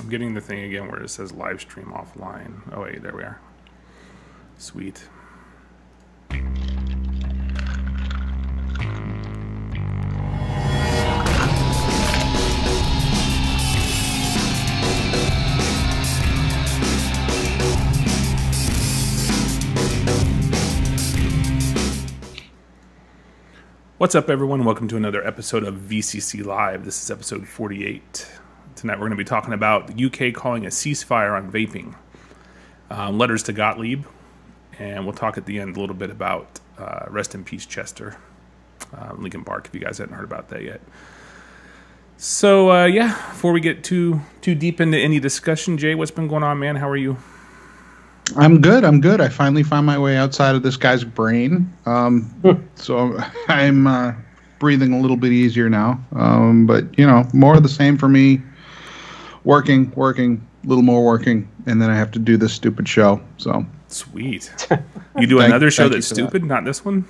I'm getting the thing again where it says live stream offline. Oh wait, there we are. Sweet. What's up, everyone? Welcome to another episode of VCC Live. This is episode 48. Tonight we're going to be talking about the UK calling a ceasefire on vaping. Letters to Gottlieb. And we'll talk at the end a little bit about Rest in Peace Chester. Linkin Park, if you guys hadn't heard about that yet. So, yeah, before we get too deep into any discussion, Jay, what's been going on, man? How are you? I'm good. I finally found my way outside of this guy's brain. So I'm breathing a little bit easier now. But, you know, more of the same for me. Working, a little more working, and then I have to do this stupid show. So sweet. You do another show that's stupid, not this one?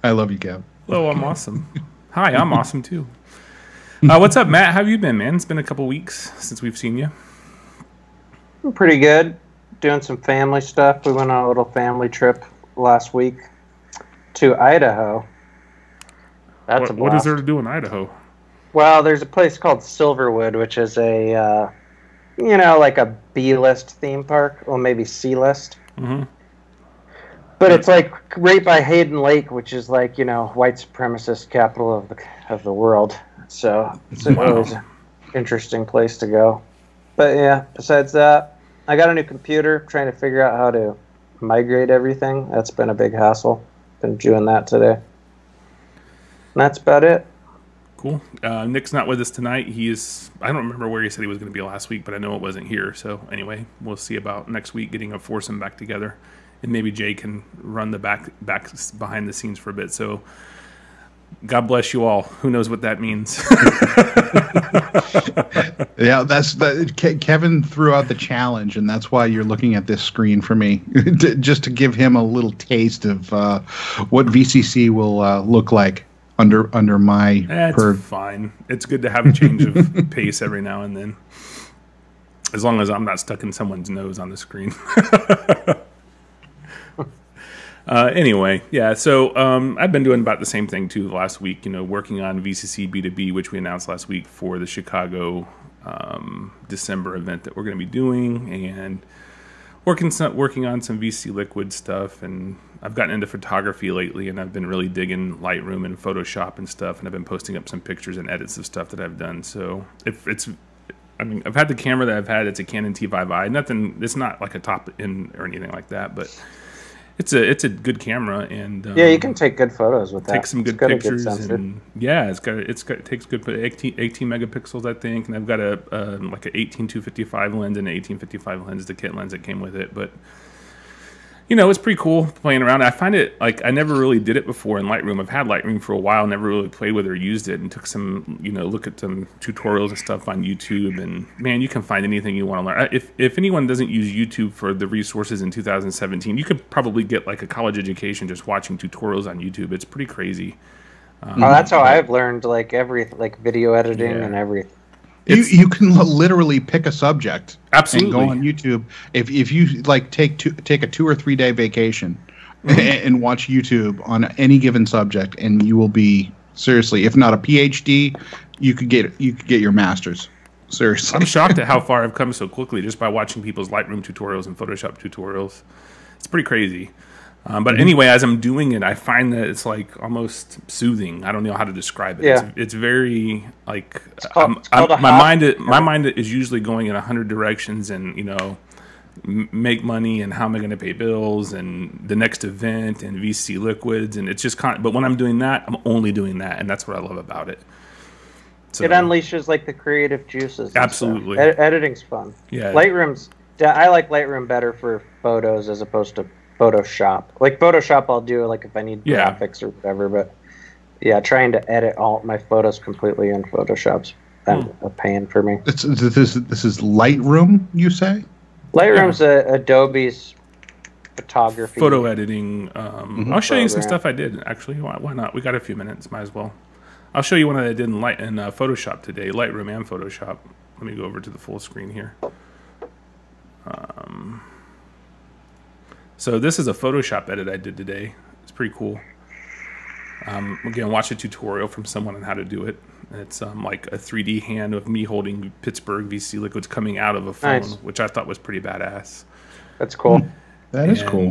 I love you, Kev. Oh, I'm awesome. Hi, I'm awesome, too. What's up, Matt? How have you been, man? It's been a couple weeks since we've seen you. I'm pretty good. Doing some family stuff. We went on a little family trip last week to Idaho. That's a blast. What is there to do in Idaho? Well, there's a place called Silverwood, which is a, like a B-list theme park. Well, maybe C-list. Mm-hmm. But it's like right by Hayden Lake, which is like, white supremacist capital of the world. So it's always an interesting place to go. But yeah, besides that, I got a new computer, trying to figure out how to migrate everything. That's been a big hassle. Been doing that today. And that's about it. Cool. Nick's not with us tonight. I don't remember where he said he was going to be last week, but I know it wasn't here. So anyway, we'll see about next week getting a foursome back together. And maybe Jay can run the back behind the scenes for a bit. So God bless you all. Who knows what that means? Yeah, Kevin threw out the challenge, and that's why you're looking at this screen for me, just to give him a little taste of what VCC will look like under my. That's fine. It's good to have a change of pace every now and then, as long as I'm not stuck in someone's nose on the screen. Anyway, yeah, so I've been doing about the same thing, too, last week, working on VCC B2B, which we announced last week for the Chicago December event that we're going to be doing, and working on some VC Liquid stuff, and I've gotten into photography lately, and I've been really digging Lightroom and Photoshop and stuff, and I've been posting up some pictures and edits of stuff that I've done, so I've had the camera that I've had, it's a Canon T5i, it's not like a top-end or anything like that, but it's a good camera, and yeah, you can take good photos with that. Take some good pictures, and yeah, it takes good 18 megapixels, I think, and I've got like an 18-255 lens and an 18-55 lens, the kit lens that came with it, but it's pretty cool playing around. I find it like I never really did it before in Lightroom. I've had Lightroom for a while, never really played with it or used it, and took some look at some tutorials and stuff on YouTube. And man, you can find anything you want to learn. If anyone doesn't use YouTube for the resources in 2017, you could probably get like a college education just watching tutorials on YouTube. It's pretty crazy. That's how I've learned like video editing and everything. You can literally pick a subject, absolutely, and go on YouTube. If you like take a 2 or 3 day vacation and watch YouTube on any given subject, and you will be seriously, if not a PhD, you could get your master's. Seriously, I'm shocked at how far I've come so quickly just by watching people's Lightroom tutorials and Photoshop tutorials. It's pretty crazy. But anyway, as I'm doing it, I find that it's like almost soothing. I don't know how to describe it. Yeah. It's very like my mind is usually going in 100 directions, and make money and how am I going to pay bills and the next event and VC liquids, and it's just but when I'm doing that, I'm only doing that, and that's what I love about it. So, it unleashes like the creative juices. Absolutely, editing's fun. Yeah, I like Lightroom better for photos as opposed to Photoshop. Like Photoshop I'll do like if I need graphics or whatever, but yeah, trying to edit all my photos completely in Photoshop's a pain for me. This is Lightroom, you say? Lightroom's Adobe's photography. Photo editing. I'll show you some stuff I did, actually. Why not? We got a few minutes. Might as well. I'll show you one that I did in Photoshop today, Lightroom and Photoshop. Let me go over to the full screen here. So this is a Photoshop edit I did today. It's pretty cool. Again, watch a tutorial from someone on how to do it. It's like a 3D hand of me holding Pittsburgh VC liquids coming out of a phone, Nice. which I thought was pretty badass. That's cool. That is cool.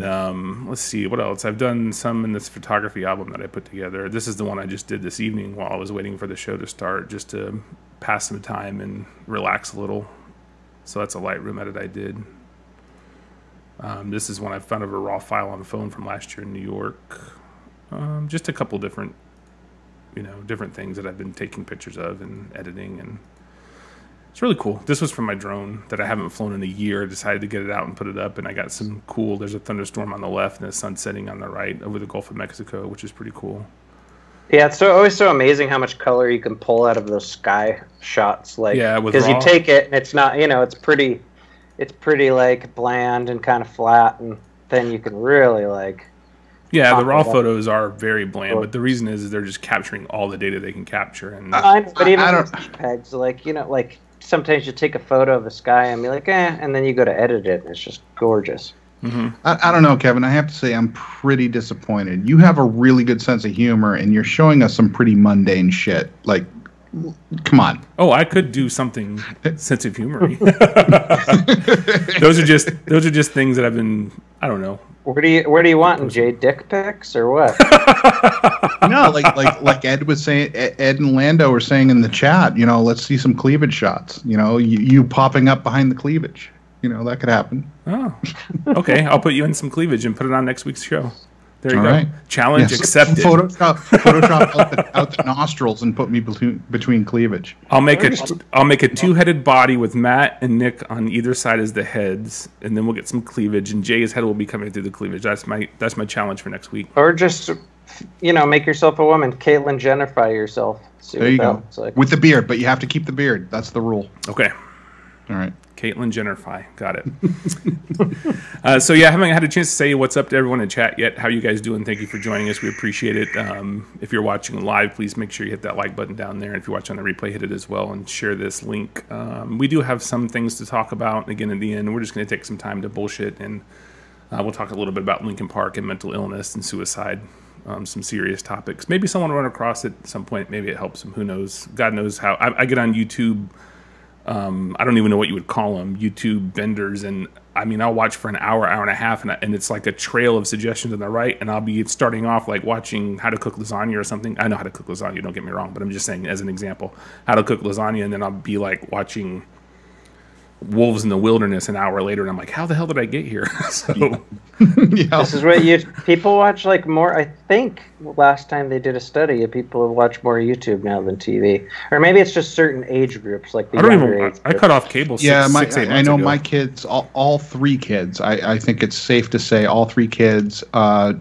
Let's see, what else? I've done some in this photography album that I put together. This is the one I just did this evening while I was waiting for the show to start, just to pass some time and relax a little. So that's a Lightroom edit I did. This is one I found of a raw file on the phone from last year in New York. Just a couple different, different things that I've been taking pictures of and editing, and it's really cool. This was from my drone that I haven't flown in a year. I decided to get it out and put it up, and I got some cool. There's a thunderstorm on the left and the sun setting on the right over the Gulf of Mexico, which is pretty cool. Yeah, it's always so amazing how much color you can pull out of those sky shots. Like, Yeah, with because you raw. take it and it's not, it's pretty like bland and kind of flat, and then you can really like. Yeah, the raw Confident. photos are very bland, but the reason is they're just capturing all the data they can capture. And I know, but even I with JPEGs, like sometimes you take a photo of the sky and be like, and then you go to edit it, and it's just gorgeous. I don't know, Kevin. I have to say I'm pretty disappointed. You have a really good sense of humor, and you're showing us some pretty mundane shit. Like, come on. oh, I could do something sense of humor. Those are just things that I've been. I don't know. Where do you want, Jay? Dick pics or what? No, like Ed was saying, Ed and Lando were saying in the chat. Let's see some cleavage shots. You popping up behind the cleavage. That could happen. Oh, okay. I'll put you in some cleavage and put it on next week's show. There you All go. right. Challenge Yes. accepted. Photoshop out the nostrils and put me between cleavage. I'll make a two-headed body with Matt and Nick on either side as the heads, and then we'll get some cleavage, and Jay's head will be coming through the cleavage. That's my challenge for next week. Or just, make yourself a woman. Caitlyn Jennerify yourself. See There what you that go. looks like. With the beard, but you have to keep the beard. That's the rule. Okay. All right. Caitlyn Jennerify. Got it. So yeah, I haven't had a chance to say what's up to everyone in chat yet. How you guys doing? Thank you for joining us. We appreciate it. If you're watching live, please make sure you hit that like button down there. If you're watching on the replay, hit it as well and share this link. We do have some things to talk about. Again, at the end, we're just going to take some time to bullshit, and we'll talk a little bit about Lincoln Park and mental illness and suicide. Some serious topics. Maybe someone will run across it at some point. Maybe it helps them. Who knows? God knows how. I get on YouTube. I don't even know what you would call them, YouTube vendors, and I'll watch for an hour and a half, and it's like a trail of suggestions on the right, and I'll be starting off like watching how to cook lasagna or something. I know how to cook lasagna, don't get me wrong, but I'm just saying as an example, how to cook lasagna, and then I'll be like watching Wolves in the Wilderness an hour later, and I'm like, how the hell did I get here? So Yeah. This is what people watch like more. I think last time they did a study, people have watched more YouTube now than TV, or maybe it's just certain age groups, like the younger age. I cut off cable. Yeah, 8 months I know ago. my kids, all three kids. I think it's safe to say all three kids.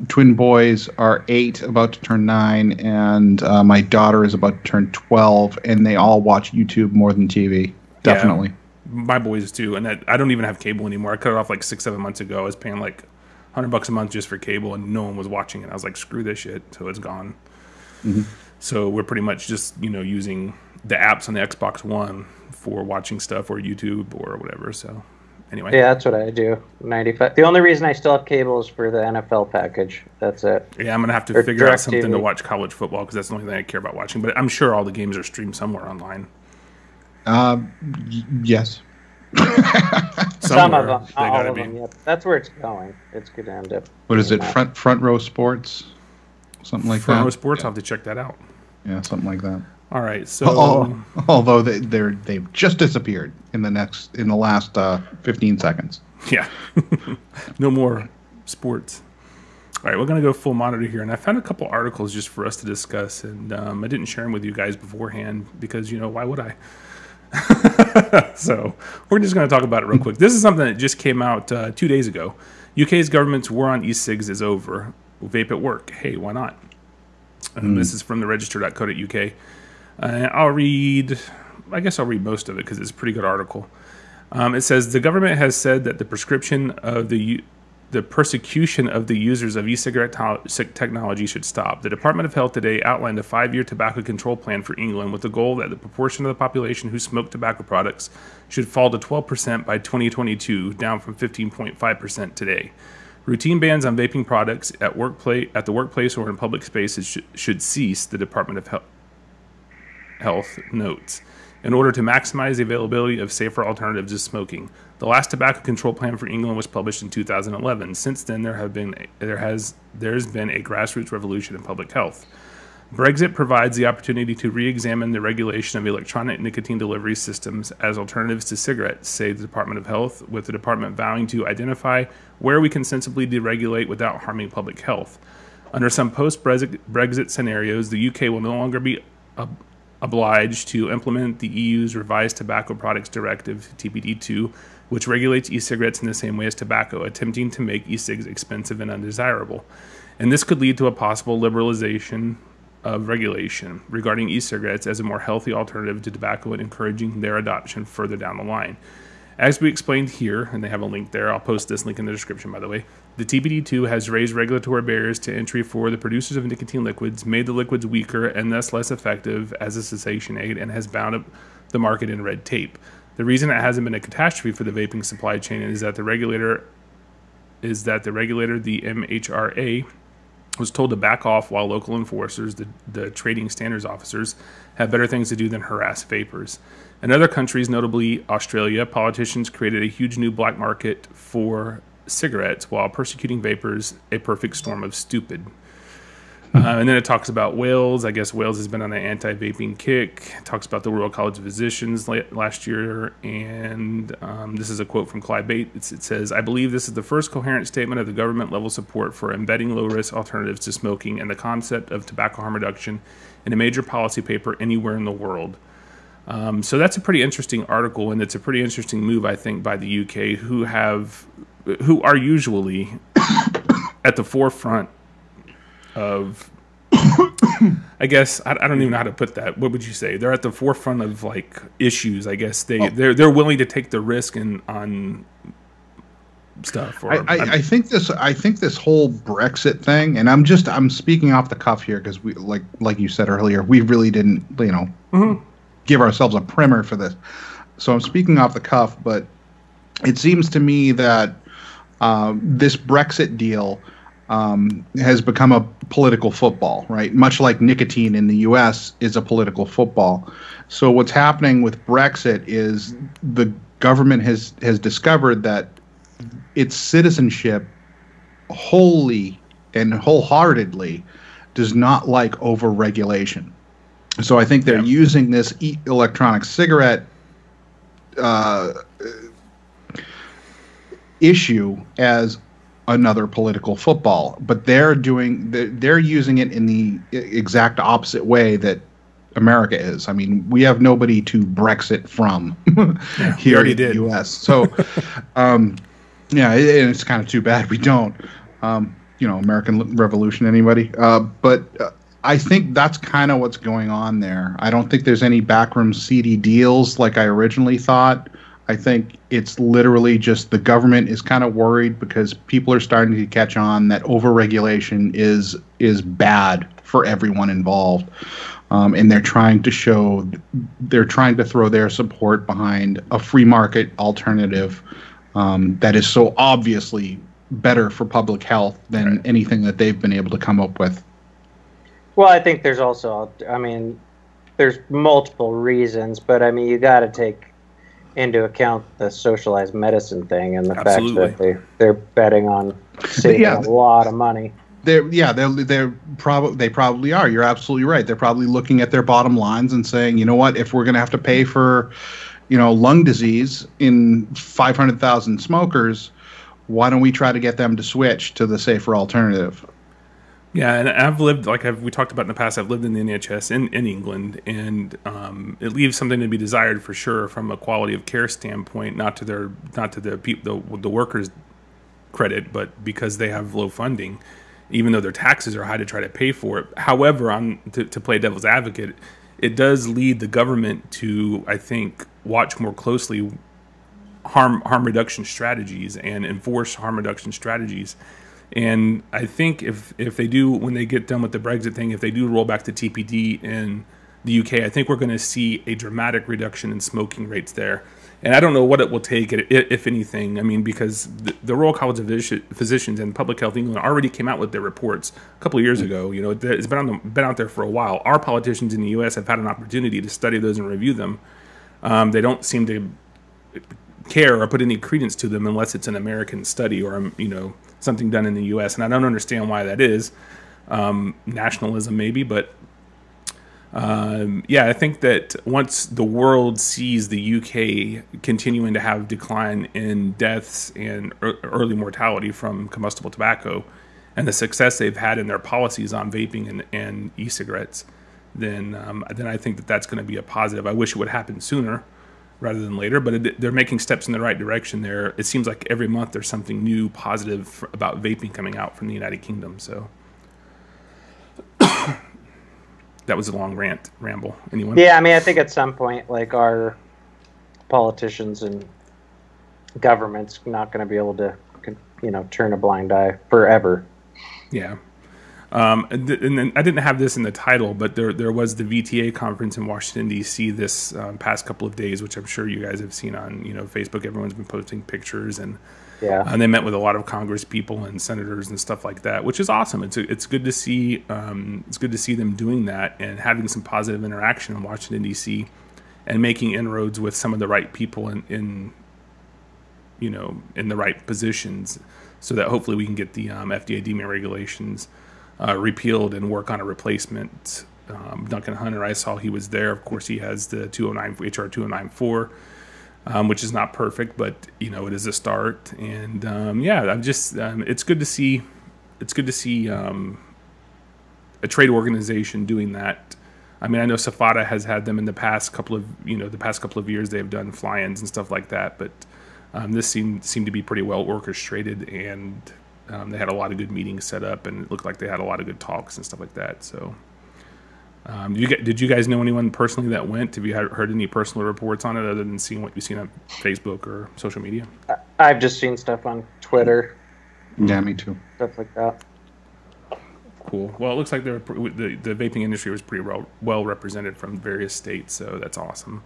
Twin boys are 8, about to turn 9, and my daughter is about to turn 12, and they all watch YouTube more than TV. Definitely. Yeah, my boys too, and I don't even have cable anymore. I cut it off like 6-7 months ago. I was paying like $100 a month just for cable, and no one was watching it. I was like, screw this shit, so it's gone. Mm-hmm. So we're pretty much just using the apps on the Xbox One for watching stuff, or YouTube or whatever. So anyway, Yeah, that's what I do. 95. The only reason I still have cable is for the NFL package. That's it. yeah, I'm gonna have to Or figure out something DirecTV. to watch college football, because that's the only thing I care about watching. But I'm sure all the games are streamed somewhere online. Yes. Some of Somewhere. them, They not all gotta of be. them. Yep. That's where it's going. It's going to end up. What is it? being that. Front row sports, something like Front that. row sports. I'll have to check that out. Yeah, something like that. All right, so Although they've just disappeared in the last 15 seconds. yeah, no more sports. All right, we're going to go full monitor here, and I found a couple articles just for us to discuss, and I didn't share them with you guys beforehand because, why would I? So we're just going to talk about it real quick. This is something that just came out 2 days ago. UK's government's war on e-cigs is over. Vape at work. Hey, why not? This is from the register.co.uk. I'll read most of it because it's a pretty good article. It says the government has said that the prescription of the the persecution of the users of e-cigarette technology should stop. The Department of Health today outlined a 5-year tobacco control plan for England with the goal that the proportion of the population who smoke tobacco products should fall to 12% by 2022, down from 15.5% today. Routine bans on vaping products at the workplace or in public spaces should cease, the Department of Health notes, in order to maximize the availability of safer alternatives to smoking. The last tobacco control plan for England was published in 2011. Since then, there's been a grassroots revolution in public health. Brexit provides the opportunity to re-examine the regulation of electronic nicotine delivery systems as alternatives to cigarettes, say the Department of Health, with the department vowing to identify where we can sensibly deregulate without harming public health. Under some post-Brexit scenarios, the UK will no longer be obliged to implement the EU's revised Tobacco Products Directive, TPD2, which regulates e-cigarettes in the same way as tobacco, attempting to make e-cigs expensive and undesirable. And this could lead to a possible liberalization of regulation regarding e-cigarettes as a more healthy alternative to tobacco and encouraging their adoption further down the line. As we explained here, and they have a link there, I'll post this link in the description, by the way, the TPD2 has raised regulatory barriers to entry for the producers of nicotine liquids, made the liquids weaker and thus less effective as a cessation aid, and has bound up the market in red tape. The reason it hasn't been a catastrophe for the vaping supply chain is that the regulator, the MHRA, was told to back off while local enforcers, the trading standards officers, have better things to do than harass vapers. In other countries, notably Australia, politicians created a huge new black market for cigarettes while persecuting vapers, a perfect storm of stupid. And then it talks about Wales. I guess Wales has been on an anti-vaping kick. It talks about the Royal College of Physicians last year. And this is a quote from Clive Bates. It says, "I believe this is the first coherent statement of the government-level support for embedding low-risk alternatives to smoking and the concept of tobacco harm reduction in a major policy paper anywhere in the world." So that's a pretty interesting article, and it's a pretty interesting move, I think, by the UK, who are usually at the forefront of, I guess, I don't even know how to put that. What would you say? They're at the forefront of like issues. I guess they're willing to take the risk on stuff. Or, I think this whole Brexit thing, and I'm speaking off the cuff here because we like you said earlier, we really didn't give ourselves a primer for this. So I'm speaking off the cuff, but it seems to me that this Brexit deal has become a political football, right? Much like nicotine in the U.S. is a political football. So what's happening with Brexit is the government has discovered that its citizenship wholly and wholeheartedly does not like over-regulation. So I think they're using this electronic cigarette issue as another political football, but they're using it in the exact opposite way that America is. I mean, we have nobody to Brexit from here in the U.S. So, it's kind of too bad we don't. American Revolution, anybody? But I think that's kind of what's going on there. I don't think there's any backroom seedy deals like I originally thought. I think it's literally just the government is kind of worried because people are starting to catch on that overregulation is bad for everyone involved, and they're trying to throw their support behind a free market alternative that is so obviously better for public health than anything that they've been able to come up with. Well, I think there's also, there's multiple reasons, but you got to take into account the socialized medicine thing and the fact that they're betting on saving a lot of money. They probably are. You're absolutely right. They're probably looking at their bottom lines and saying, you know what, if we're going to have to pay for, lung disease in 500,000 smokers, why don't we try to get them to switch to the safer alternative? Yeah, and I've lived, we talked about in the past, I've lived in the NHS in England, and it leaves something to be desired for sure from a quality of care standpoint, not to the workers' credit, but because they have low funding, even though their taxes are high to try to pay for it. However, to play devil's advocate, it does lead the government to, I think, watch more closely harm reduction strategies and enforce harm reduction strategies. And I think if they do, when they get done with the Brexit thing, if they do roll back the TPD in the UK, I think we're going to see a dramatic reduction in smoking rates there. And I don't know what it will take, if anything. I mean, because the Royal College of Physicians and Public Health England already came out with their reports a couple of years ago. You know, it's been out there for a while. Our politicians in the U.S. have had an opportunity to study those and review them. They don't seem to care or put any credence to them unless it's an American study or, you know, something done in the U.S. And I don't understand why that is. Nationalism maybe, but yeah, I think that once the world sees the UK continuing to have decline in deaths and early mortality from combustible tobacco and the success they've had in their policies on vaping and e-cigarettes, then I think that that's going to be a positive. I wish it would happen sooner rather than later, but they're making steps in the right direction there. It seems like every month there's something new positive about vaping coming out from the United Kingdom. So that was a long ramble. Anyone? Yeah, I mean, I think at some point, like, our politicians and government's not going to be able to, you know, turn a blind eye forever. Yeah. And then I didn't have this in the title, but there was the VTA conference in Washington, D.C. this past couple of days, which I'm sure you guys have seen on, you know, Facebook. Everyone's been posting pictures, and they met with a lot of Congress people and senators and stuff like that, which is awesome. It's good to see. It's good to see them doing that and having some positive interaction in Washington, D.C. and making inroads with some of the right people in the right positions, so that hopefully we can get the FDA deeming regulations repealed and work on a replacement. Duncan Hunter, I saw he was there. Of course, he has the HR 2094, which is not perfect, but you know, it is a start. And I'm just it's good to see. It's good to see a trade organization doing that. I mean, I know Safada has had them in the past couple of years. They've done fly-ins and stuff like that, but this seemed to be pretty well orchestrated, and they had a lot of good meetings set up, and it looked like they had a lot of good talks and stuff like that. So, did you guys know anyone personally that went? Have you heard any personal reports on it other than seeing what you've seen on Facebook or social media? I've just seen stuff on Twitter. Yeah, me too. Stuff like that. Cool. Well, it looks like the vaping industry was pretty well represented from various states, so that's awesome.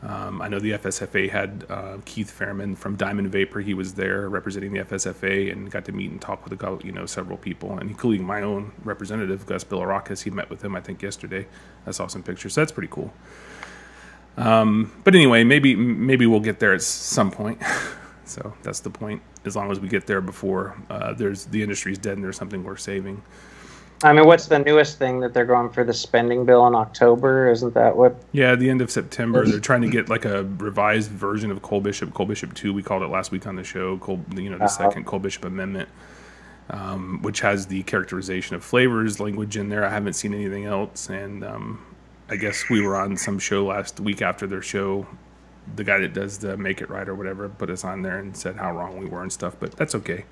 I know the FSFA had Keith Fairman from Diamond Vapor. He was there representing the FSFA and got to meet and talk with several people, and including my own representative, Gus Bilirakis. He met with him, I think, yesterday. I saw some pictures, so that's pretty cool. But anyway, maybe we'll get there at some point. So that's the point. As long as we get there before the industry's dead and there's something worth saving. I mean, what's the newest thing that they're going for the spending bill in October? Isn't that what? Yeah, the end of September. They're trying to get like a revised version of Cole Bishop 2. We called it last week on the show. The second Cole Bishop Amendment, which has the characterization of flavors language in there. I haven't seen anything else, and I guess we were on some show last week after their show. The guy that does the Make It Right or whatever put us on there and said how wrong we were and stuff, but that's okay.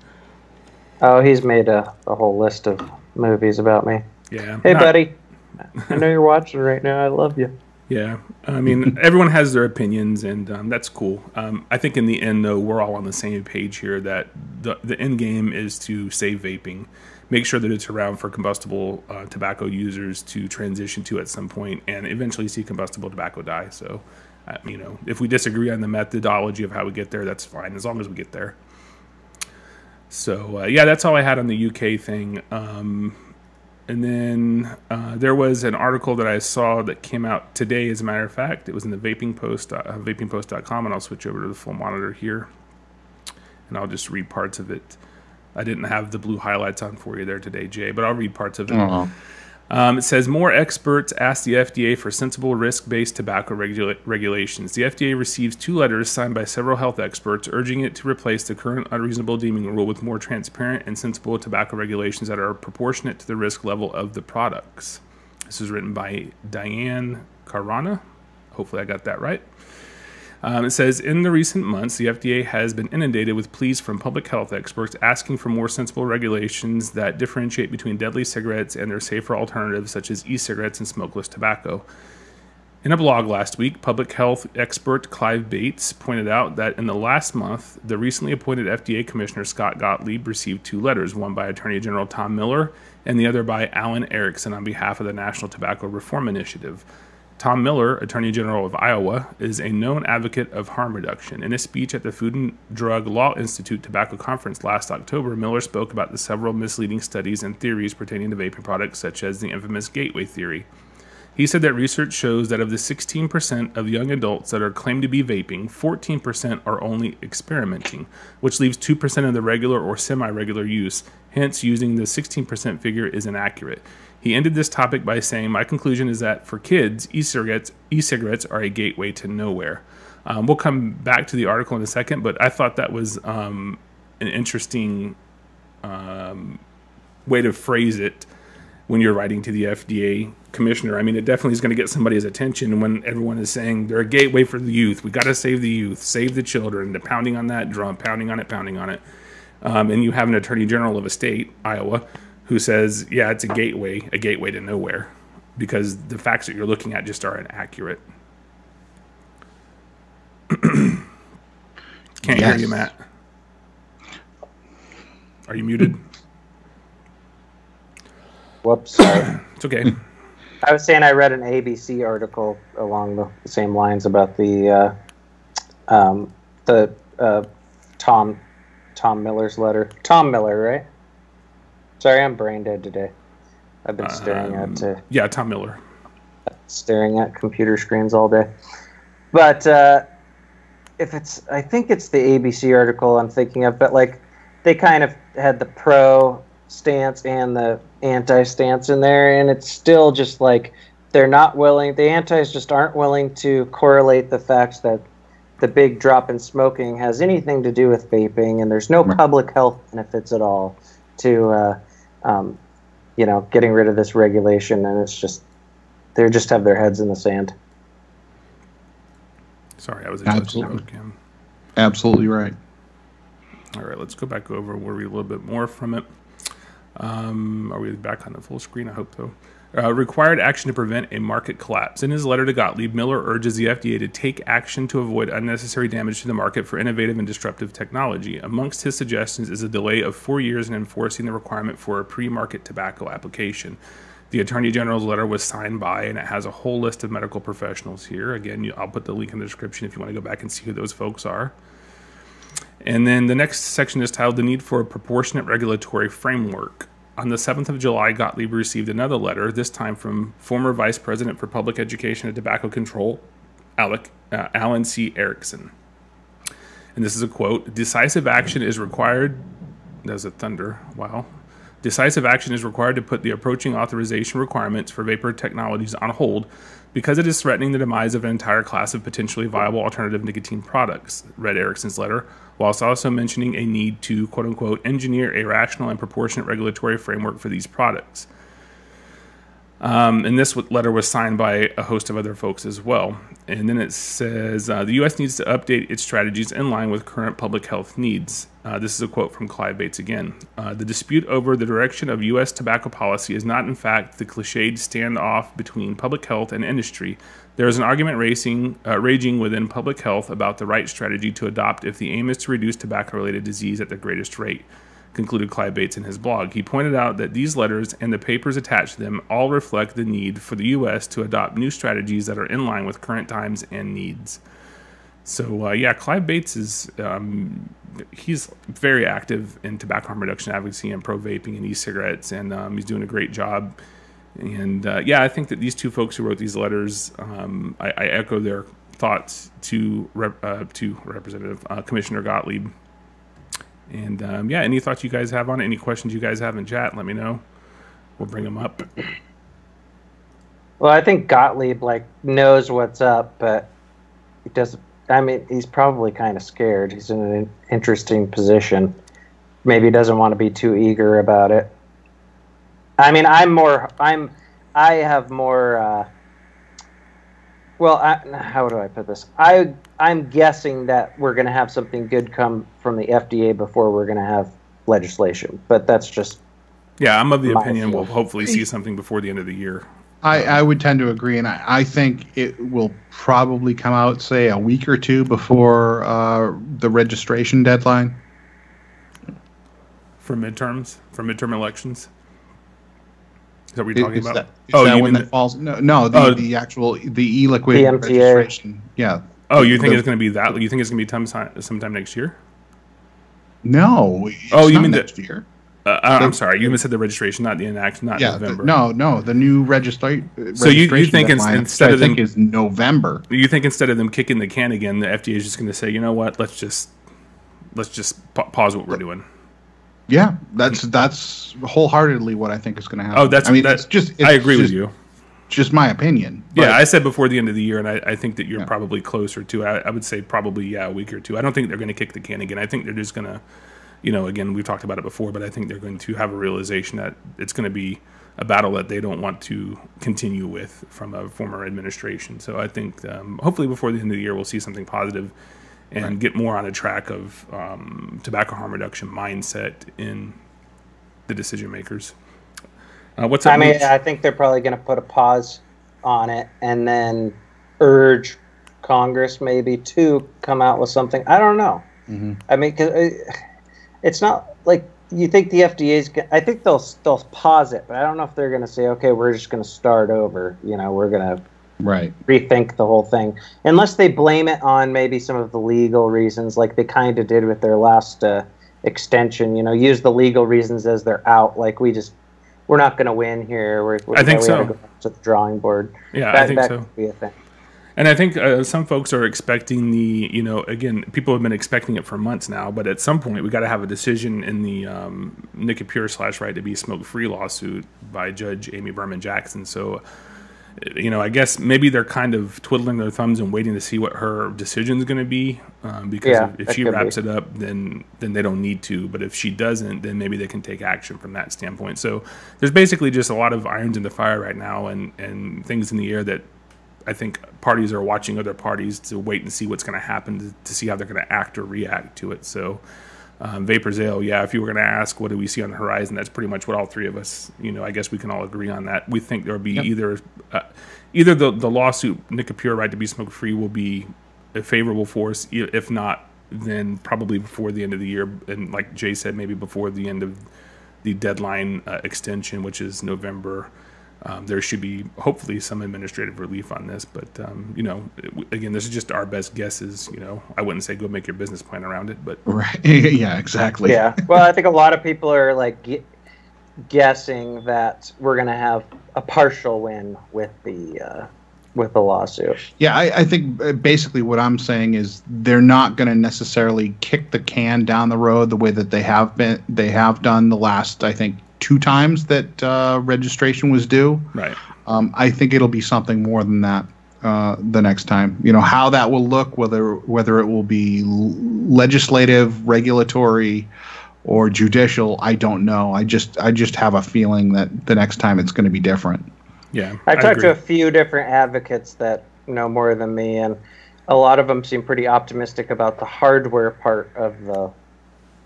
Oh, he's made a whole list of movies about me. Yeah. Hey, buddy. I know you're watching right now. I love you. Yeah. I mean, everyone has their opinions, and that's cool. I think in the end, though, we're all on the same page here that the end game is to save vaping, make sure that it's around for combustible tobacco users to transition to at some point, and eventually see combustible tobacco die. So, if we disagree on the methodology of how we get there, that's fine, as long as we get there. So, that's all I had on the UK thing. And then there was an article that I saw that came out today, as a matter of fact. It was in the Vaping Post, vapingpost.com, and I'll switch over to the full monitor here, and I'll just read parts of it. I didn't have the blue highlights on for you there today, Jay, but I'll read parts of it. Uh-huh. It says, more experts ask the FDA for sensible risk-based tobacco regulations. The FDA receives 2 letters signed by several health experts urging it to replace the current unreasonable deeming rule with more transparent and sensible tobacco regulations that are proportionate to the risk level of the products. This is written by Diane Carana. Hopefully I got that right. It says, in the recent months, the FDA has been inundated with pleas from public health experts asking for more sensible regulations that differentiate between deadly cigarettes and their safer alternatives, such as e-cigarettes and smokeless tobacco. In a blog last week, public health expert Clive Bates pointed out that in the last month, the recently appointed FDA Commissioner Scott Gottlieb received 2 letters, one by Attorney General Tom Miller and the other by Alan Erickson on behalf of the National Tobacco Reform Initiative. Tom Miller, Attorney General of Iowa, is a known advocate of harm reduction. In a speech at the Food and Drug Law Institute Tobacco Conference last October, Miller spoke about the several misleading studies and theories pertaining to vaping products, such as the infamous gateway theory. He said that research shows that of the 16% of young adults that are claimed to be vaping, 14% are only experimenting, which leaves 2% of the regular or semi-regular use. Hence, using the 16% figure is inaccurate. He ended this topic by saying, "My conclusion is that for kids, e-cigarettes are a gateway to nowhere." We'll come back to the article in a second, but I thought that was an interesting way to phrase it when you're writing to the FDA commissioner. I mean, it definitely is going to get somebody's attention when everyone is saying they're a gateway for the youth. We got to save the youth, save the children. They're pounding on that drum, pounding on it. And you have an attorney general of a state, Iowa, who says, yeah, it's a gateway to nowhere, because the facts that you're looking at just are inaccurate. Can't hear you, Matt. Are you muted? Whoops, sorry. It's okay. I was saying I read an ABC article along the same lines about the Tom Miller's letter. Tom Miller, right? Sorry, I'm brain dead today. I've been Tom Miller. Staring at computer screens all day. But I think it's the ABC article I'm thinking of, but like they kind of had the pro stance and the anti stance in there, and it's still just like they're not willing, the antis just aren't willing to correlate the facts that the big drop in smoking has anything to do with vaping, and there's no public health benefits at all to getting rid of this regulation, and it's just they just have their heads in the sand. Sorry, I was absolutely right. All right, let's go back over and read a little bit more from it. Are we back on the full screen? I hope so. Required action to prevent a market collapse. In his letter to Gottlieb, Miller urges the FDA to take action to avoid unnecessary damage to the market for innovative and disruptive technology. Amongst his suggestions is a delay of 4 years in enforcing the requirement for a pre-market tobacco application. The Attorney General's letter was signed by, and it has a whole list of medical professionals here. Again, I'll put the link in the description if you want to go back and see who those folks are. And then the next section is titled The Need for a Proportionate Regulatory Framework. On the 7th of July, Gottlieb received another letter, this time from former Vice President for Public Education and Tobacco Control, Alan C. Erickson. And this is a quote, "Decisive action is required," there's a thunder, wow. "Decisive action is required to put the approaching authorization requirements for vapor technologies on hold because it is threatening the demise of an entire class of potentially viable alternative nicotine products," read Erickson's letter, whilst also mentioning a need to, quote-unquote, engineer a rational and proportionate regulatory framework for these products. And this letter was signed by a host of other folks as well. And then it says, the U.S. needs to update its strategies in line with current public health needs. This is a quote from Clive Bates again. "The dispute over the direction of U.S. tobacco policy is not, in fact, the cliched standoff between public health and industry. There is an argument raging within public health about the right strategy to adopt if the aim is to reduce tobacco-related disease at the greatest rate," concluded Clive Bates in his blog. He pointed out that these letters and the papers attached to them all reflect the need for the U.S. to adopt new strategies that are in line with current times and needs. So, Clive Bates is he's very active in tobacco harm reduction advocacy and pro-vaping and e-cigarettes, and he's doing a great job. And, I think that these two folks who wrote these letters, I echo their thoughts to Representative Commissioner Gottlieb. And, any thoughts you guys have on it, any questions you guys have in chat, let me know. We'll bring them up. Well, I think Gottlieb, knows what's up, but he doesn't. I mean, he's probably kind of scared. He's in an interesting position. Maybe he doesn't want to be too eager about it. I mean, I have more, how do I put this? I'm guessing that we're going to have something good come from the FDA before we're going to have legislation, but that's just... Yeah, I'm of the opinion we'll hopefully see something before the end of the year. I would tend to agree, and I think it will probably come out, say, a week or two before the registration deadline. For midterm elections? Is that what you're talking about? Is that when that falls? No, the actual e-liquid registration. Yeah. Oh, you think it's going to be that? You think it's going to be sometime next year? No. You mean next year? I'm sorry. You said the registration, not the enact, not November. No. The new registration. So you think instead of them is November? You think instead of them kicking the can again, the FDA is just going to say, you know what? Let's just pause what we're doing. Yeah, that's wholeheartedly what I think is going to happen. Oh, I agree with you. Just my opinion. Yeah, I said before the end of the year, and I think that you're probably closer to. I would say probably a week or two. I don't think they're going to kick the can again. I think they're just going to, again, we've talked about it before, but I think they're going to have a realization that it's going to be a battle that they don't want to continue with from a former administration. So I think hopefully before the end of the year we'll see something positive and get more on a track of tobacco harm reduction mindset in the decision makers. What's up? I think they're probably going to put a pause on it and then urge Congress maybe to come out with something. I don't know. Mm-hmm. I mean, cause it's not like you think the FDA's. I think they'll pause it, but I don't know if they're going to say, okay, we're just going to start over. We're going to rethink the whole thing, unless they blame it on maybe some of the legal reasons, like they kind of did with their last extension. Use the legal reasons as they're out. Like we're not going to win here. I think so. We go to the drawing board. Yeah, I think so. Could be a thing. And I think some folks are expecting again, people have been expecting it for months now, but at some point we got to have a decision in the Nicopure / Right to Be Smoke Free lawsuit by Judge Amy Berman Jackson. So, I guess maybe they're kind of twiddling their thumbs and waiting to see what her decision is going to be. Because if she wraps it up, then they don't need to. But if she doesn't, then maybe they can take action from that standpoint. So there's basically just a lot of irons in the fire right now and things in the air that I think parties are watching other parties to wait and see what's going to happen to see how they're going to act or react to it. So Vapor's Ale, if you were going to ask what do we see on the horizon, that's pretty much what all three of us, I guess we can all agree on that. We think there will be either the lawsuit, Nicopure Right to Be Smoke Free, will be a favorable force. If not, then probably before the end of the year. And like Jay said, maybe before the end of the deadline extension, which is November. There should be hopefully some administrative relief on this, but again, this is just our best guesses. I wouldn't say go make your business plan around it, but right, yeah, exactly. Yeah, well, I think a lot of people are like guessing that we're going to have a partial win with the lawsuit. Yeah, I think basically what I'm saying is they're not going to necessarily kick the can down the road the way that they have done the last, I think, 2 times that registration was due. Right. I think it'll be something more than that the next time. How that will look, whether it will be legislative, regulatory, or judicial, I don't know. I just have a feeling that the next time it's going to be different. Yeah, I've talked to a few different advocates that know more than me, and a lot of them seem pretty optimistic about the hardware part of the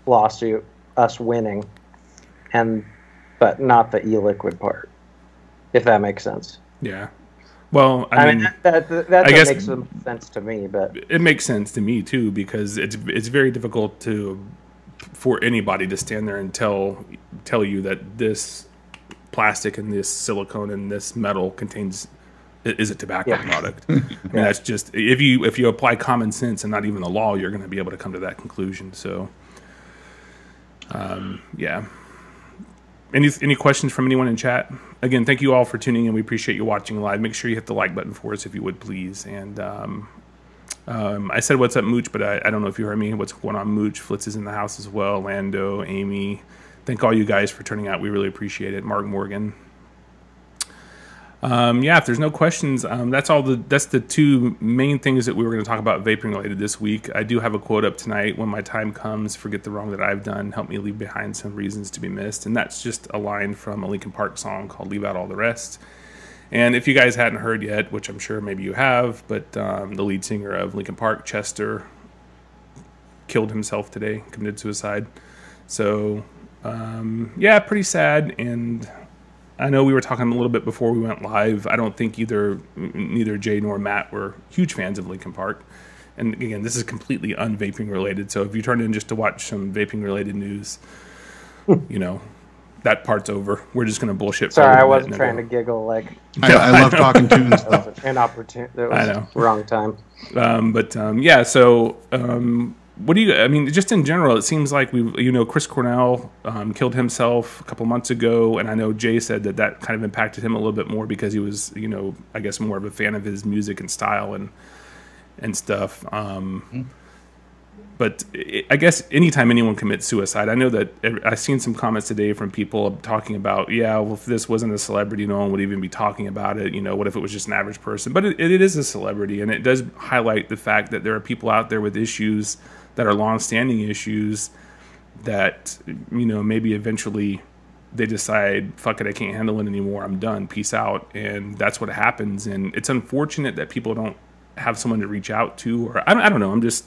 lawsuit, us winning, but not the e-liquid part, if that makes sense. Yeah. Well, I mean that's what makes some sense to me, but it makes sense to me too, because it's very difficult for anybody to stand there and tell you that this plastic and this silicone and this metal is a tobacco product. I mean, that's just if you apply common sense and not even the law, you're going to be able to come to that conclusion. So, yeah. Any questions from anyone in chat? Again, thank you all for tuning in. We appreciate you watching live. Make sure you hit the like button for us if you would, please. And I said what's up, Mooch, but I don't know if you heard me. What's going on, Mooch? Flitz is in the house as well. Lando, Amy. Thank all you guys for turning out. We really appreciate it. Mark Morgan. If there's no questions, that's the 2 main things that we were going to talk about vaping related this week. I do have a quote up tonight: when my time comes, forget the wrong that I've done, help me leave behind some reasons to be missed. And that's just a line from a Linkin Park song called Leave Out All the Rest. And if you guys hadn't heard yet, which I'm sure maybe you have, but the lead singer of Linkin Park, Chester, killed himself today, committed suicide. So pretty sad. And I know we were talking a little bit before we went live. I don't think neither Jay nor Matt were huge fans of Linkin Park. And again, this is completely un-vaping related. So if you turn in just to watch some vaping related news, you know, that part's over. We're just going to bullshit. Sorry, I wasn't trying to giggle. Like I love talking tunes. That was inopportune. That was I know. Wrong time. Yeah. So, what do you? I mean, just in general, it seems like Chris Cornell killed himself a couple months ago, and I know Jay said that kind of impacted him a little bit more because he was, I guess more of a fan of his music and style and stuff. But I guess anytime anyone commits suicide, I know that I've seen some comments today from people talking about, if this wasn't a celebrity, no one would even be talking about it. What if it was just an average person? But it is a celebrity, and it does highlight the fact that there are people out there with issues that are long-standing issues that, maybe eventually they decide, fuck it, I can't handle it anymore, I'm done, peace out. And that's what happens. And it's unfortunate that people don't have someone to reach out to, or I don't know, I'm just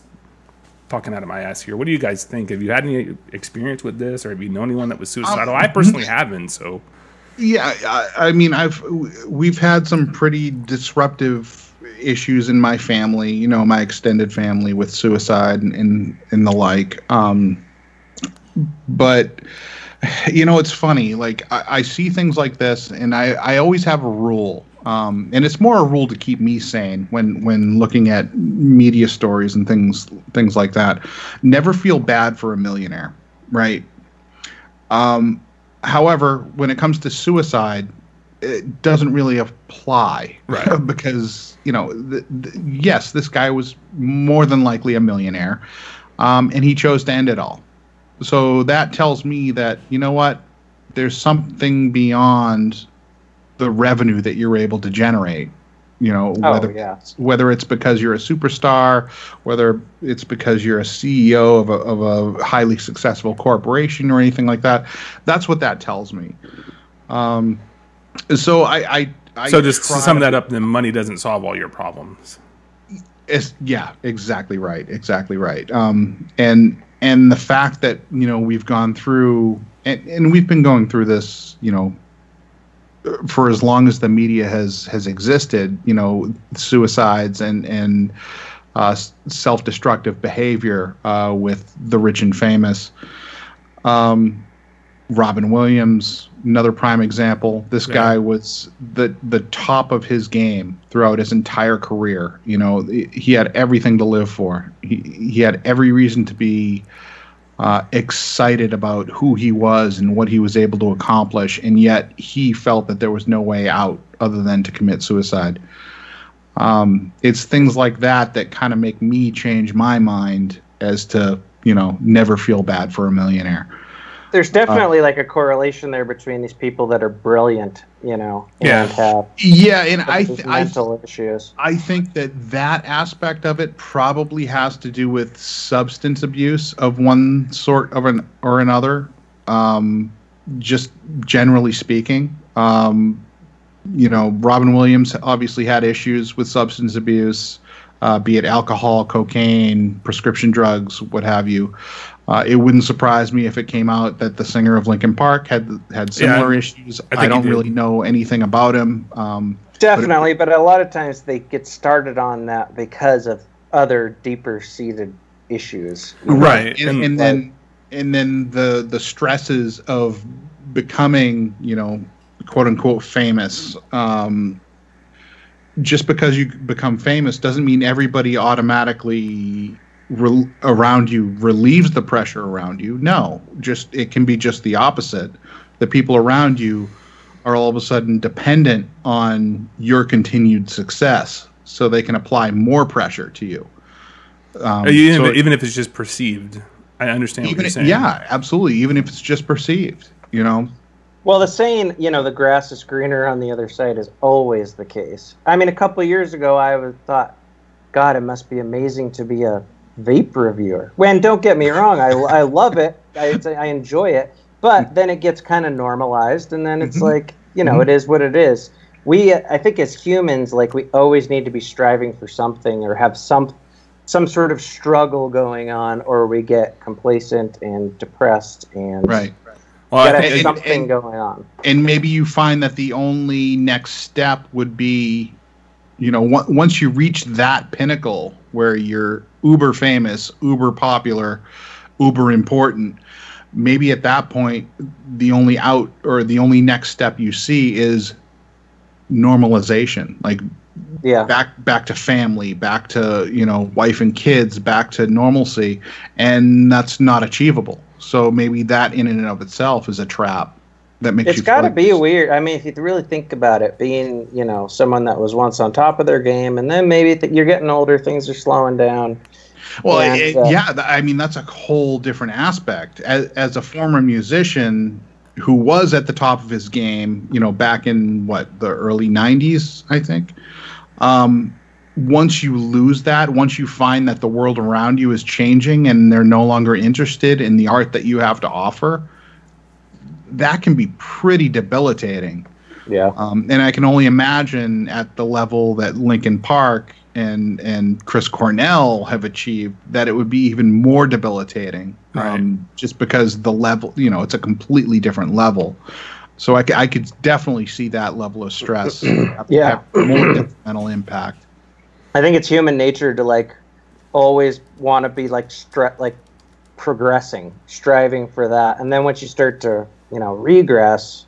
talking out of my ass here. What do you guys think? Have you had any experience with this, or have you known anyone that was suicidal? I personally haven't. So, yeah, I mean, we've had some pretty disruptive issues in my family. My extended family with suicide and the like. But it's funny. Like I see things like this, and I always have a rule. And it's more a rule to keep me sane when looking at media stories and things like that. Never feel bad for a millionaire, right? However, when it comes to suicide, it doesn't really apply, right? Because yes, this guy was more than likely a millionaire, and he chose to end it all. So that tells me that there's something beyond the revenue that you're able to generate, whether it's because you're a superstar, whether it's because you're a CEO of a highly successful corporation or anything like that. That's what that tells me. So so just to sum that up, then money doesn't solve all your problems. Yeah, exactly right. And the fact that we've gone through and we've been going through this, for as long as the media has existed, suicides and self-destructive behavior with the rich and famous. Robin Williams, another prime example. This guy was the top of his game throughout his entire career. He had everything to live for. He had every reason to be excited about who he was and what he was able to accomplish, and yet he felt that there was no way out other than to commit suicide. It's things like that kind of make me change my mind as to, never feel bad for a millionaire. There's definitely like a correlation there between these people that are brilliant, and have and mental issues. I think that aspect of it probably has to do with substance abuse of one sort or another. Just generally speaking, Robin Williams obviously had issues with substance abuse, be it alcohol, cocaine, prescription drugs, what have you. It wouldn't surprise me if it came out that the singer of Linkin Park had similar issues. I don't really know anything about him. Definitely, but a lot of times they get started on that because of other deeper seated issues. Right, and then the stresses of becoming, quote unquote famous. Just because you become famous doesn't mean everybody automatically around you relieves the pressure around you. No, it can be just the opposite. The people around you are all of a sudden dependent on your continued success, so they can apply more pressure to you. Even if it's just perceived. I understand what you're saying. Yeah, absolutely. Even if it's just perceived, Well, the saying, the grass is greener on the other side is always the case. I mean, a couple of years ago, I thought, God, it must be amazing to be a vape reviewer. When, don't get me wrong, I love it. I enjoy it. But then it gets kind of normalized, and then it's like, it is what it is. I think as humans, like, we always need to be striving for something or have some sort of struggle going on, or we get complacent and depressed and Well, you gotta have something going on. And maybe you find that the only next step would be, you know, once you reach that pinnacle where you're uber famous, uber popular, uber important, maybe at that point the only next step you see is normalization, like back to family, back to, you know, wife and kids, back to normalcy, and that's not achievable. So maybe that in and of itself is a trap that makes it's got to be weird. I mean, if you really think about it, being, you know, someone that was once on top of their game, and then maybe you're getting older, things are slowing down. Well, I mean, that's a whole different aspect. As a former musician who was at the top of his game, you know, back in the early 90s, I think. Once you lose that, once you find that the world around you is changing and they're no longer interested in the art that you have to offer, that can be pretty debilitating. Yeah. And I can only imagine at the level that Linkin Park and Chris Cornell have achieved, that it would be even more debilitating. Right. Just because the level, you know, it's a completely different level. So I could definitely see that level of stress have more detrimental impact. I think it's human nature to like always want to be like progressing, striving for that, and then once you start to, you know, regress,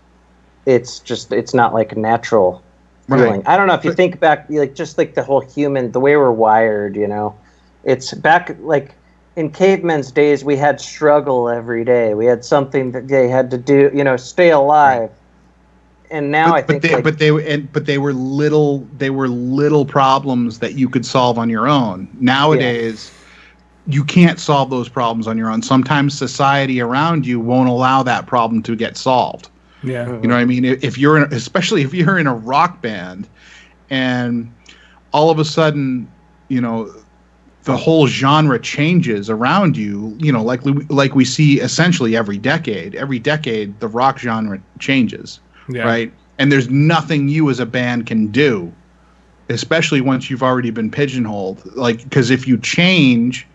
it's not like a natural feeling. Right. I don't know if you think back, like just like the whole human, the way we're wired, you know, it's back like in cavemen's days, we had struggle every day. We had something that they had to do, you know, stay alive. Right. And now they were little problems that you could solve on your own. Nowadays, you can't solve those problems on your own. Sometimes society around you won't allow that problem to get solved. Yeah, you know what I mean. Especially if you're in a rock band, and all of a sudden, you know, the whole genre changes around you. You know, like we see essentially every decade. Every decade, the rock genre changes. Yeah. Right. And there's nothing you as a band can do, especially once you've already been pigeonholed. Like, because if you change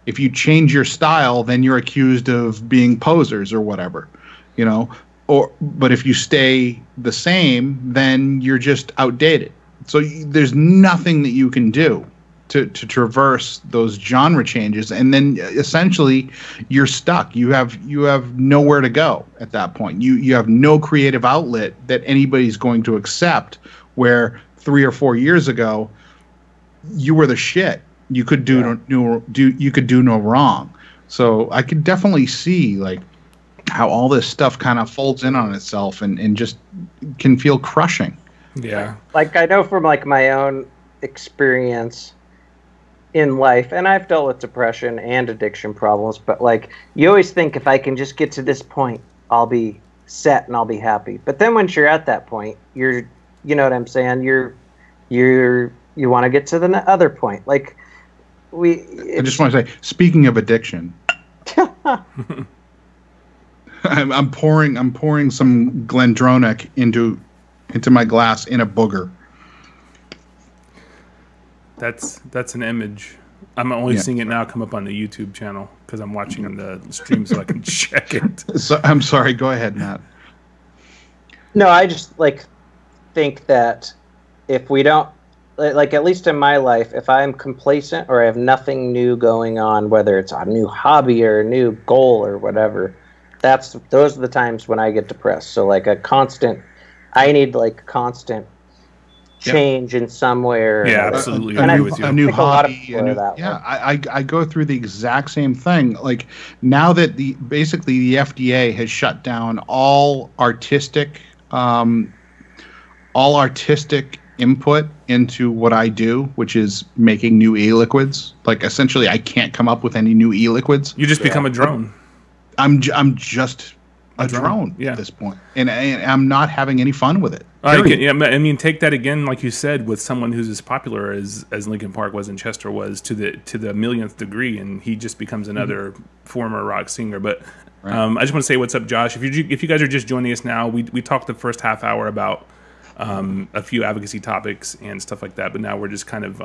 your style, then you're accused of being posers or whatever, you know, but if you stay the same, then you're just outdated. So there's nothing that you can do to traverse those genre changes, and then essentially you're stuck. You have nowhere to go at that point. You have no creative outlet that anybody's going to accept, where 3 or 4 years ago you were the shit. You could do no wrong. So I could definitely see like how all this stuff kind of folds in on itself and just can feel crushing. Yeah. Like I know from like my own experience in life, and I've dealt with depression and addiction problems, but like you always think if I can just get to this point, I'll be set and I'll be happy. But then once you're at that point, you know what I'm saying? You want to get to the other point. Like I just want to say, speaking of addiction, I'm pouring some Glendronach into my glass in a booger. That's an image. I'm only seeing it now come up on the YouTube channel because I'm watching on the stream so I can check it. So, I'm sorry. Go ahead, Matt. No, I just like think that if we don't, like at least in my life, if I'm complacent or I have nothing new going on, whether it's a new hobby or a new goal or whatever, those are the times when I get depressed. So like I need like constant change in some way. Absolutely. A new hobby. I go through the exact same thing. Like now that basically the FDA has shut down all artistic input into what I do, which is making new e-liquids. Like essentially, I can't come up with any new e-liquids. You just become a drone. I'm just a drone at this point, and I'm not having any fun with it. I mean, take that again, like you said, with someone who's as popular as Linkin Park was and Chester was to the millionth degree, and he just becomes another former rock singer. But I just want to say what's up, Josh. If you guys are just joining us now, we talked the first half hour about a few advocacy topics and stuff like that, but now we're just kind of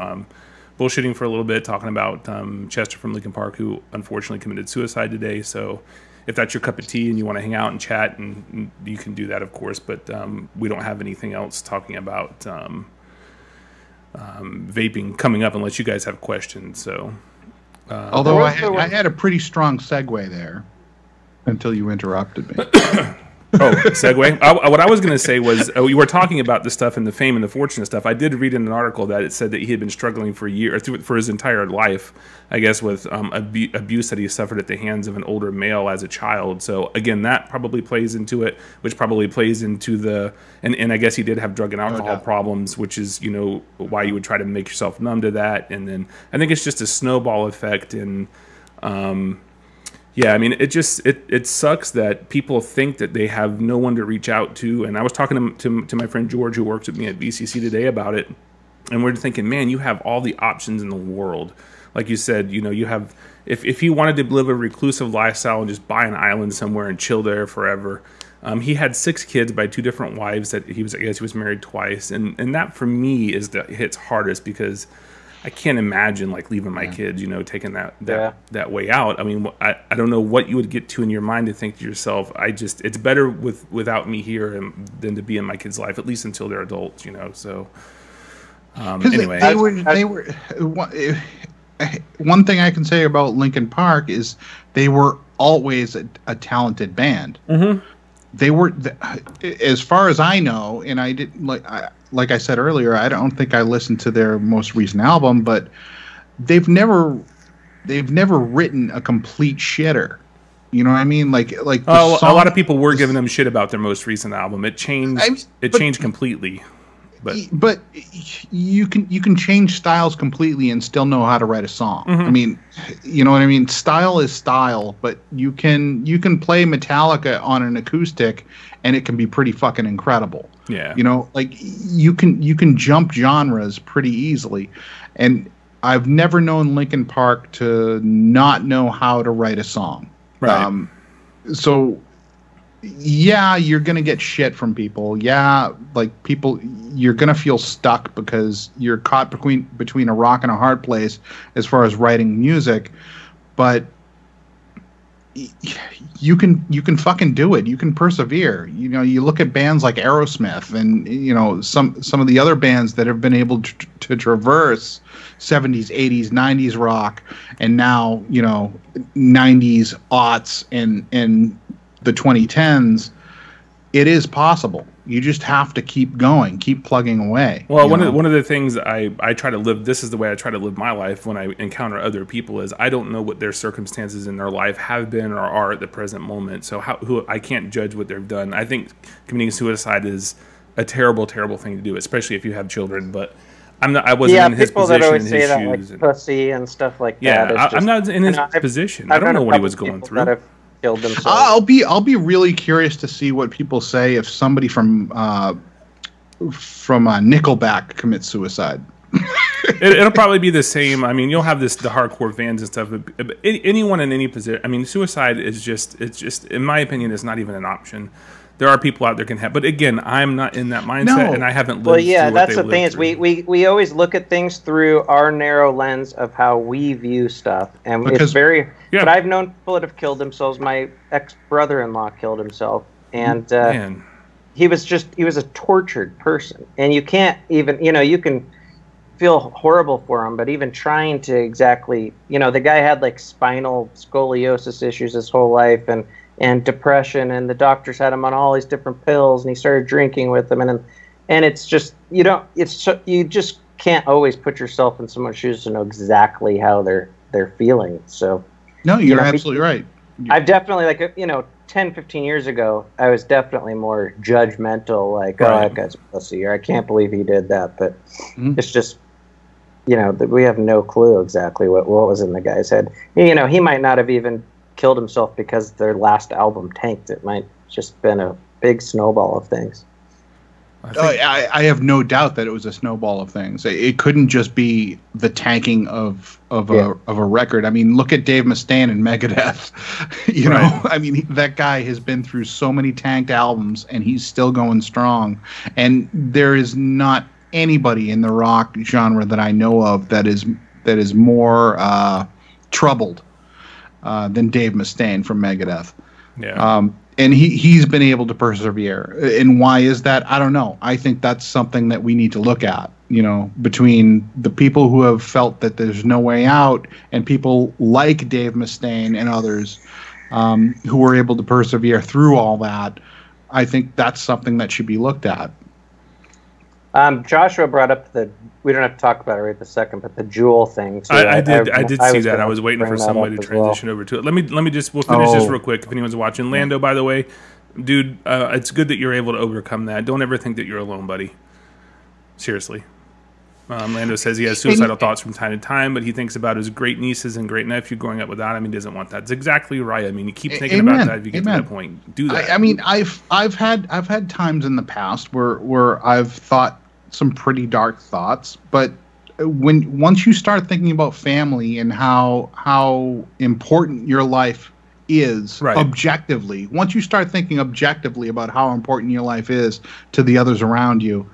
bullshitting for a little bit, talking about Chester from Linkin Park, who unfortunately committed suicide today. So if that's your cup of tea and you want to hang out and chat, and you can do that, of course. But we don't have anything else talking about vaping coming up unless you guys have questions. So, although I had a pretty strong segue there until you interrupted me. Oh, segue. What I was going to say was, you were talking about the stuff and the fame and the fortune and stuff. I did read in an article that it said that he had been struggling for years, for his entire life, I guess, with abuse that he suffered at the hands of an older male as a child. So again, that probably plays into it, which probably plays into the, and I guess he did have drug and alcohol problems, which is, why you would try to make yourself numb to that. And then I think it's just a snowball effect. And yeah, I mean, it sucks that people think that they have no one to reach out to. And I was talking to my friend George, who works with me at VCC today, about it. And we're thinking, man, you have all the options in the world. Like you said, you have, if he wanted to live a reclusive lifestyle and just buy an island somewhere and chill there forever. He had 6 kids by 2 different wives that I guess he was married twice. And that for me hits hardest, because I can't imagine like leaving my kids, taking that way out. I mean, I don't know what you would get to in your mind to think to yourself, it's better without me here than to be in my kids' life, at least until they're adults, So anyway, they were one thing I can say about Linkin Park is they were always a talented band. Mm-hmm. They were, as far as I know, and I didn't like I said earlier, I don't think I listened to their most recent album, but they've never written a complete shitter. You know what I mean? Like a lot of people were giving them shit about their most recent album. It changed. Changed completely. But you can change styles completely and still know how to write a song. Mm-hmm. I mean, you know what I mean? Style is style, but you can play Metallica on an acoustic and it can be pretty fucking incredible. Yeah. Like you can jump genres pretty easily. And I've never known Linkin Park to not know how to write a song. Right. So yeah, you're going to get shit from people. Yeah, like people, you're going to feel stuck because you're caught between a rock and a hard place as far as writing music. But you can fucking do it. You can persevere. You look at bands like Aerosmith and some of the other bands that have been able to traverse 70s, 80s, 90s rock, and now 90s, aughts, and the 2010s. It is possible. You just have to keep going, keep plugging away. Well, one of the things I try to live, this is the way I try to live my life when I encounter other people, is I don't know what their circumstances in their life have been or are at the present moment. So I can't judge what they've done. I think committing suicide is a terrible, terrible thing to do, especially if you have children. But I wasn't in his position, that always say that, like pussy and stuff like that. Yeah, I'm not in his position. I don't know what he was going through. Killed themselves. I'll be really curious to see what people say if somebody from Nickelback commits suicide. It'll probably be the same. I mean, you'll have the hardcore fans and stuff. But anyone in any position. I mean, suicide is just in my opinion, it's not even an option. There are people out there can have, but again, I'm not in that mindset, and I haven't lived. Well, yeah, through that's the thing is we always look at things through our narrow lens of how we view stuff, and it's very. Yeah. But I've known people that have killed themselves. My ex-brother-in-law killed himself, and he was a tortured person, and you can't even you can feel horrible for him, but even trying to exactly the guy had like spinal scoliosis issues his whole life, and depression, and the doctors had him on all these different pills, and he started drinking with them, and it's just you just can't always put yourself in someone's shoes to know exactly how they're feeling. So no, you're absolutely right. I've definitely 10, 15 years ago, I was definitely more judgmental, like right. Oh, that guy's a pussy, or I can't believe he did that, but it's just we have no clue exactly what was in the guy's head. He might not have even killed himself because their last album tanked. It might just been a big snowball of things. I have no doubt that it was a snowball of things. It couldn't just be the tanking of a record. I mean, look at Dave Mustaine and Megadeth. You know, I mean, that guy has been through so many tanked albums, and he's still going strong. And there is not anybody in the rock genre that I know of that is more troubled than Dave Mustaine from Megadeth. Yeah. And he's been able to persevere. And why is that? I don't know. I think that's something that we need to look at, between the people who have felt that there's no way out and people like Dave Mustaine and others who were able to persevere through all that. I think that's something that should be looked at. Joshua brought up we don't have to talk about it right this second, but the Juul thing. Too. I did see that. I was waiting for somebody to transition over to it. We'll finish this real quick. If anyone's watching, Lando, by the way, dude, it's good that you're able to overcome that. Don't ever think that you're alone, buddy. Seriously. Lando says he has suicidal thoughts from time to time, but he thinks about his great nieces and great nephew growing up without him. He doesn't want that. That's exactly right. I mean, you keep thinking about that if you get to that point. Do that. I mean, I've had times in the past where I've thought some pretty dark thoughts, but once you start thinking about family and how important your life is objectively, once you start thinking objectively about how important your life is to the others around you,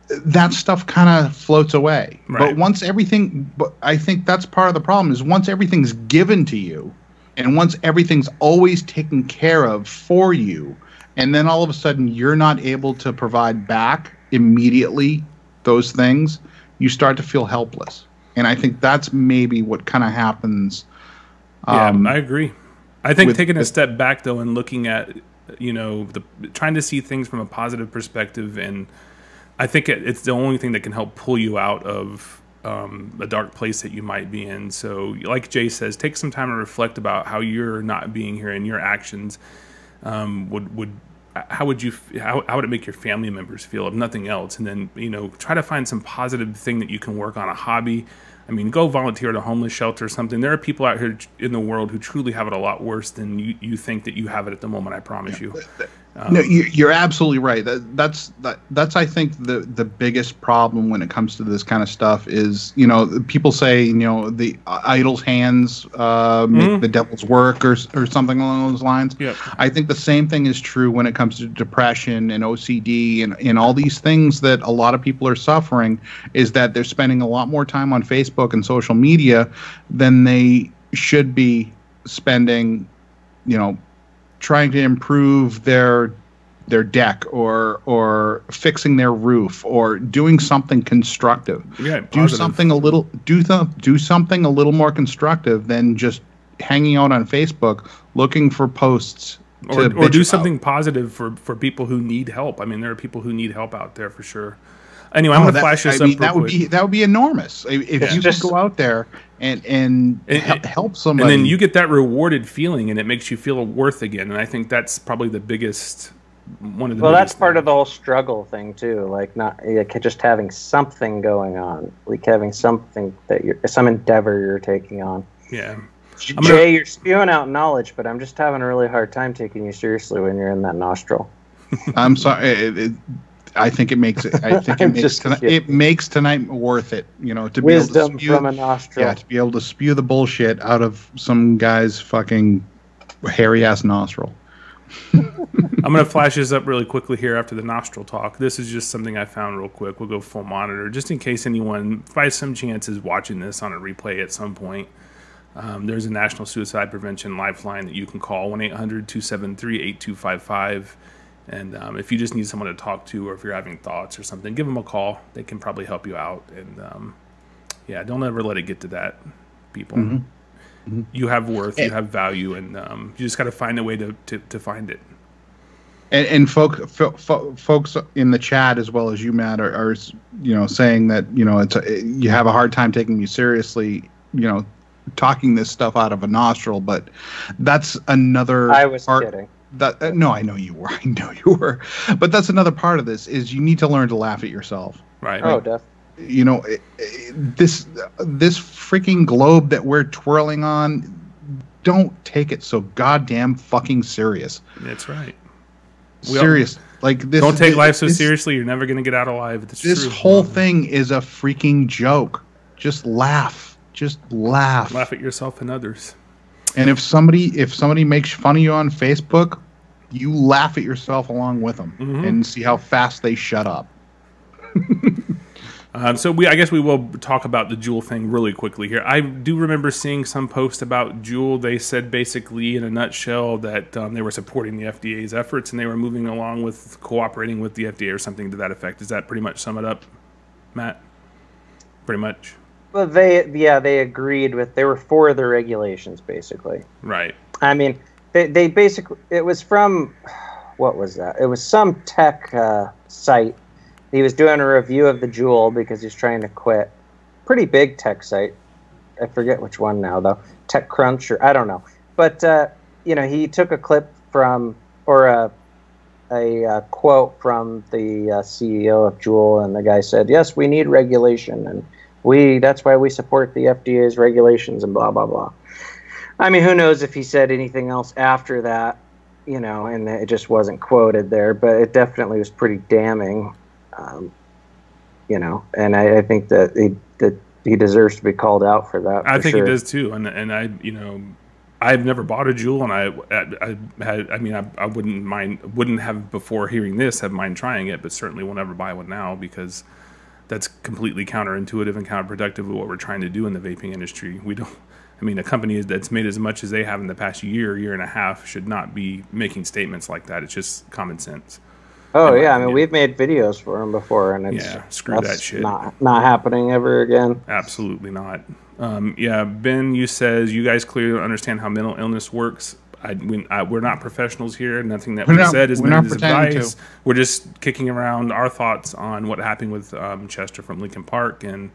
that stuff kind of floats away. Right. But I think that's part of the problem is once everything's given to you and once everything's always taken care of for you, and then all of a sudden you're not able to provide back immediately those things, you start to feel helpless. And I think that's maybe what kind of happens. I agree. I think taking a step back though and looking at, trying to see things from a positive perspective, and I think it's the only thing that can help pull you out of a dark place that you might be in. So like Jay says, take some time to reflect about how you're not being here and your actions how would it make your family members feel if nothing else? And then, try to find some positive thing that you can work on, a hobby. I mean, go volunteer at a homeless shelter or something. There are people out here in the world who truly have it a lot worse than you think that you have it at the moment. I promise you. No, you're absolutely right. That's I think the biggest problem when it comes to this kind of stuff is people say the idle hands make the devil's work or something along those lines. Yep. I think the same thing is true when it comes to depression and OCD and all these things that a lot of people are suffering, is that they're spending a lot more time on Facebook and social media than they should be spending, trying to improve their deck or fixing their roof or doing something constructive. Yeah, do something a little more constructive than just hanging out on Facebook looking for posts or do something positive for people who need help. I mean, there are people who need help out there for sure. Anyway, I'm going to flash this up real quick. That would be enormous if you could go out there and help somebody. And then you get that rewarded feeling, and it makes you feel worth again. And I think that's probably the biggest one of the. Well, that's part of the whole struggle thing too. Like just having something going on, like having something some endeavor you're taking on. Yeah. Jay, you're spewing out knowledge, but I'm just having a really hard time taking you seriously when you're in that nostril. I'm sorry. I think it makes it. I think it makes tonight worth it. To be able to spew, from a nostril. Yeah, to be able to spew the bullshit out of some guy's fucking hairy ass nostril. I'm going to flash this up really quickly here after the nostril talk. This is just something I found real quick. We'll go full monitor just in case anyone, by some chance, is watching this on a replay at some point. There's a National Suicide Prevention Lifeline that you can call 1-800-273-8255. And if you just need someone to talk to, or if you're having thoughts or something, give them a call. They can probably help you out. And don't ever let it get to that, people. Mm-hmm. Mm-hmm. You have worth, you have value, and you just got to find a way to find it. And folks in the chat as well as you, Matt, are saying that you have a hard time taking you seriously. Talking this stuff out of a nostril, but that's another. I was kidding. No, I know you were. But that's another part of this is you need to learn to laugh at yourself. Right. Oh, definitely. This freaking globe that we're twirling on, don't take it so goddamn fucking serious. That's right. Serious. Don't take life so seriously. You're never going to get out alive. This whole thing is a freaking joke. Just laugh. Just laugh. Laugh at yourself and others. And if somebody makes fun of you on Facebook, you laugh at yourself along with them and see how fast they shut up. So I guess we will talk about the Juul thing really quickly here. I do remember seeing some post about Juul. They said basically in a nutshell that they were supporting the FDA's efforts and they were moving along with cooperating with the FDA or something to that effect. Does that pretty much sum it up, Matt? Pretty much. Well, they agreed with. They were for the regulations, basically. Right. I mean, they basically. It was from. What was that? It was some tech site. He was doing a review of the Juul because he's trying to quit. Pretty big tech site. I forget which one now, though. TechCrunch or I don't know. But, he took a clip from, or a quote from the CEO of Juul, and the guy said, yes, we need regulation, and that's why we support the FDA's regulations and blah, blah, blah. I mean, who knows if he said anything else after that, and it just wasn't quoted there, but it definitely was pretty damning. And I think that he deserves to be called out for that. I think he does too, and I've never bought a Juul, and I wouldn't have before hearing this have mind trying it, but certainly will never buy one now because that's completely counterintuitive and counterproductive of what we're trying to do in the vaping industry. A company that's made as much as they have in the past year and a half should not be making statements like that. It's just common sense. Oh yeah, we've made videos for him before, and screw that shit. Not happening ever again. Absolutely not. Ben, you says you guys clearly understand how mental illness works. We're not professionals here. Nothing that we've said is meant as advice. We're just kicking around our thoughts on what happened with Chester from Lincoln Park, and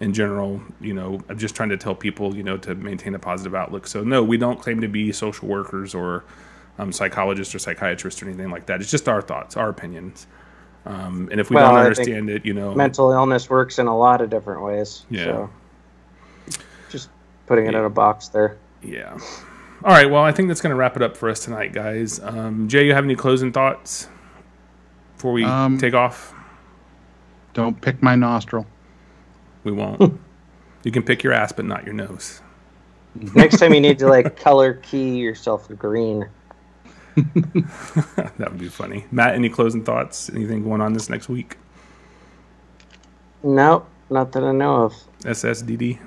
in general, I'm just trying to tell people, to maintain a positive outlook. So no, we don't claim to be social workers or psychologists or psychiatrists or anything like that. It's just our thoughts, our opinions. And if we don't understand it, mental illness works in a lot of different ways. Yeah. So just putting it in a box there. Yeah. All right. Well, I think that's going to wrap it up for us tonight, guys. Jay, you have any closing thoughts before we take off? Don't pick my nostril. We won't. You can pick your ass, but not your nose. Next time you need to color key yourself green. That would be funny. Matt, any closing thoughts? Anything going on this next week? No, not that I know of. SSDD?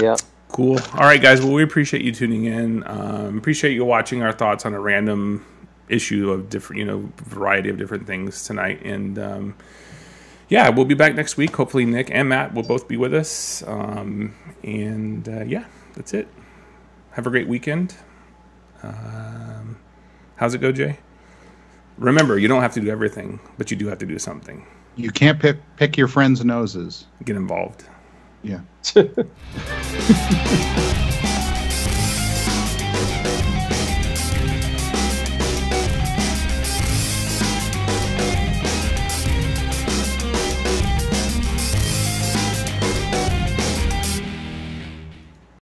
Yeah. Cool. All right, guys. Well, we appreciate you tuning in. Appreciate you watching our thoughts on a random issue of different, variety of different things tonight. And we'll be back next week. Hopefully Nick and Matt will both be with us. That's it. Have a great weekend. How's it go, Jay? Remember, you don't have to do everything, but you do have to do something. You can't pick your friends' noses. Get involved. Yeah.